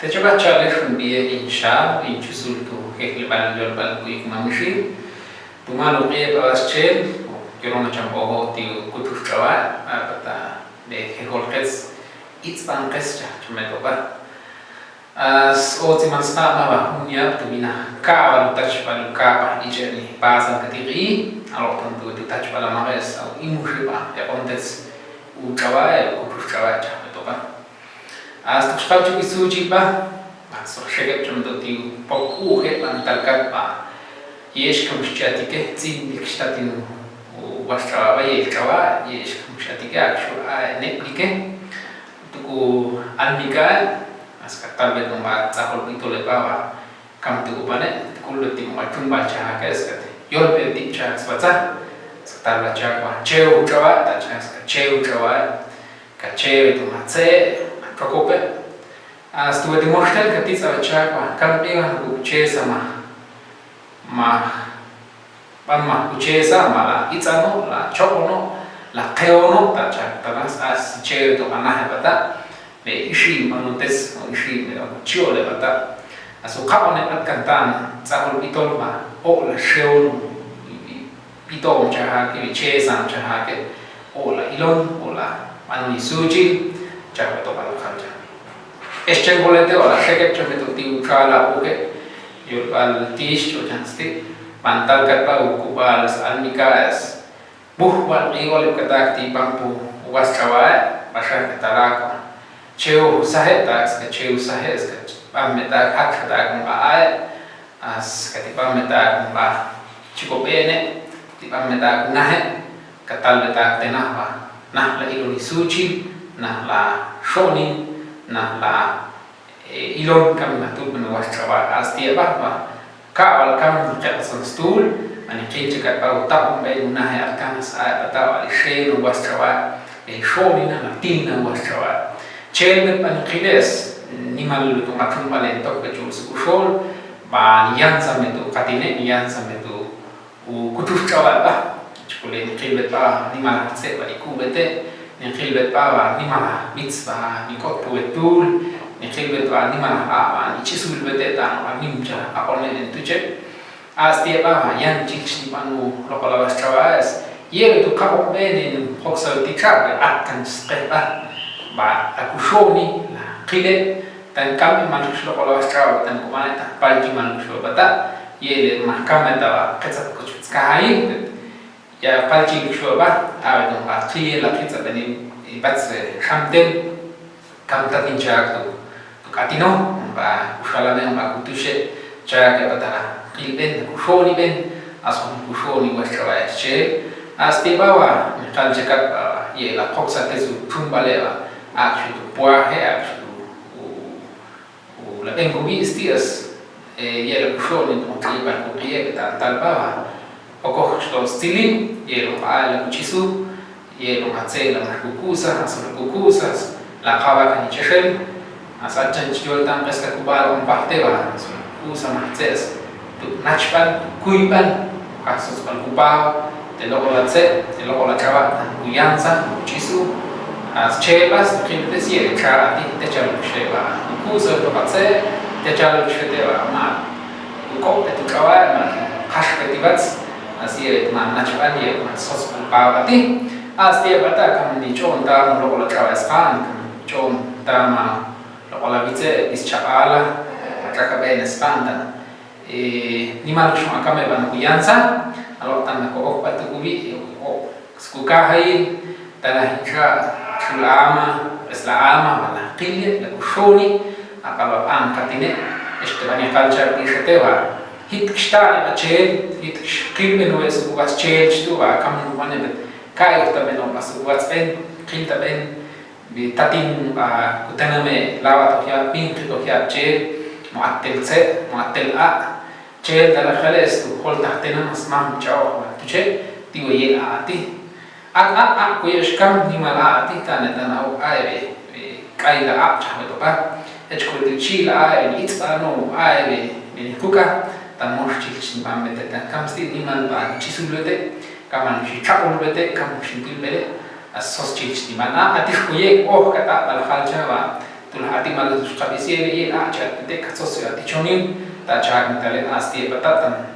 Te coba chale shumbie insha inchusul tu heklebal yolbal kuik mamishi tumalo ke paschel kirona chamboho ti kutushkawa apata de hekolkes itzbankes chumetoba as otiman stama ba unya tumina ka lutachbal ka ijeni basan katiri alotan tu tutachbal mares au imushiba ya kontes uchawa kutushkawa chametoba as tushkal isuji ba so shegep chumdo tiu pok uhe antalkat ba yesh kamshatike tsin dikshtatin washawa yelkawa yesh kamshatike akshu neplike tuku almika as katalbe nomba tsahol bitole ba kam tu bane kullu tim matun ba cha ka eskat yolbe dik cha swatsa talba cha ba cheu chawa ta cha cheu chawa ka cheu tu matse Prokope, stuve dimostrel că tița aceea campion cu ce sama ma cu ce sama la itzano la chokono la keono ta cha tanas as ce to anahe bata le ishi manutes ishi me chio le bata asu kapone at kantan tsahol bitol ba o la sheon bitol cha ke che sam cha ke o la ilon o la manu isuji cha to ba la khalja Este bolete ora sheket chametu tiu chala uke yulbal tish o jansti pantal katba ukubal almikas buhbal igol katak ti pampu was chawa basha katalak cheu sahetas ke cheu sahes ke pameta hakata ba as ke pameta ba chiko bene ti pameta nahe katal beta tenah nah la iloni suci nah la shoni nah la ilon kam matul menuas cawa astia bah kawal kam jatson stul ani kece kat bau tapum be nah akan sa batawa li sheno was cawa shoni na tinna was cawa chelmet pan khiles nimal tu matum balen tok ke jus ushol ba yansa metu katine yansa metu kutus cawa ba chule khilbet ba nimal se ba ikubete Nikhilbet bawa ni mana mitzvah ni kot puetul nikhilbet bawa ni mana awan ichisul bete tan nimja akone entuje astia bawa yan chich ni manu lokola waschawas ye tu kapok benin hoksal tikar akan skeba ba akushoni la khile tan kami manus lokola waschawas tan kumane ta palji manus bata ye le mahkama ta ketsat kuchut kai ya palchi shoba awen ba khie la khitsa bani bats shamten kam ta tinjak tu katino ba ushalame ba kutushe cha ke batara khilben kushoni ben ason kushoni washawa che asti bawa kal jekat ye la khoksa tezu thumbale ba akshu poa he akshu la engobi stias ye la kushoni to kliba ko kriye ta talba Okoh sto stili, yelo ala kuchisu, yelo matse la kukusa, asal kukusa, la kawa kan cheshel, asal chanchol tam peska kubal on parte ba, asal kukusa matses, tu nachpan, kuipan, asos kan kubal, te lokola tse, te lokola chawa, kuyansa, kuchisu, as chelas, kintes ye chati, te chalo sheba, kukusa to matse, te chalo sheba ma, kukok te chawa ma, kash ketibats. Así man natural ye man sos pavati astia bata kam ni chon ta lokola chawas kan chon ta ma lokola vitse is chala traka bene spanda ni mal chon akame ban kuyansa alo tan ko ok patu kubi o skuka hai tana hincha chulama islama wala qille la kushoni akaba an katine este bani culture ishtewa hit kstane bachel hit kilben wes was change tu a kam mane bet kai ta beno mas was ben kilta ben bi tatin a kutaname lawa to ya pin to ya che muattel se muattel a che dala khales tu hol tahtena asmam chao tu che ti ye a ti a ko yesh kam ni mala ti tane tana o ai kai la a cha to ba et ko ti chi la ai it's no ai ni kuka tan moshchil sin bamete tan kamsti niman ba chisulete kaman shi chapulete kam shintilbele as soschil sin mana atikuye oh kata bal khalja ba tulah ati malu kabisiele ye chat te kasosia ati chonim ta chat mitale asti patatan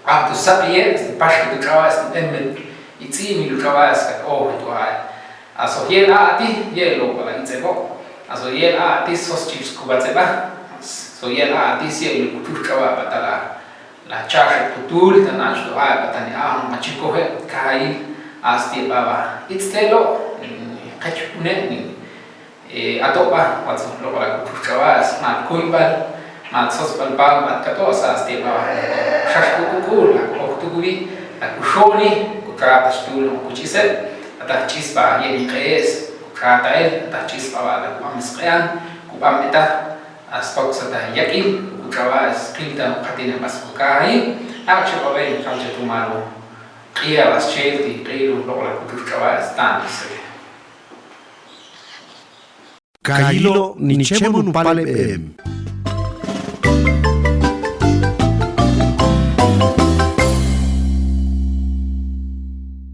tu sabie pas tu trawas en itzi mi trawas ka tu hai aso ye ati ye lo bala itzebo aso ye ati sos chips kubatseba so ye ati sie lu tu trawa patala la charge tutul tanach do hai patani machiko he kai asti baba itzelo kachune ni atopa watso lo bala tu trawas ma kuibal ma sos palpal mat katosa asti baba shashku kukul la oktugubi la kushoni kutrata stul kuchise ata chispa ye qes kutrata el ata chispa bala kuamisqian kupamita astok sata yakin kutrawas qilta qatina maskukai akche babai kamche tumalo qia las chelti qilu lo bala kutrawas tanise Kailo ni chemo pale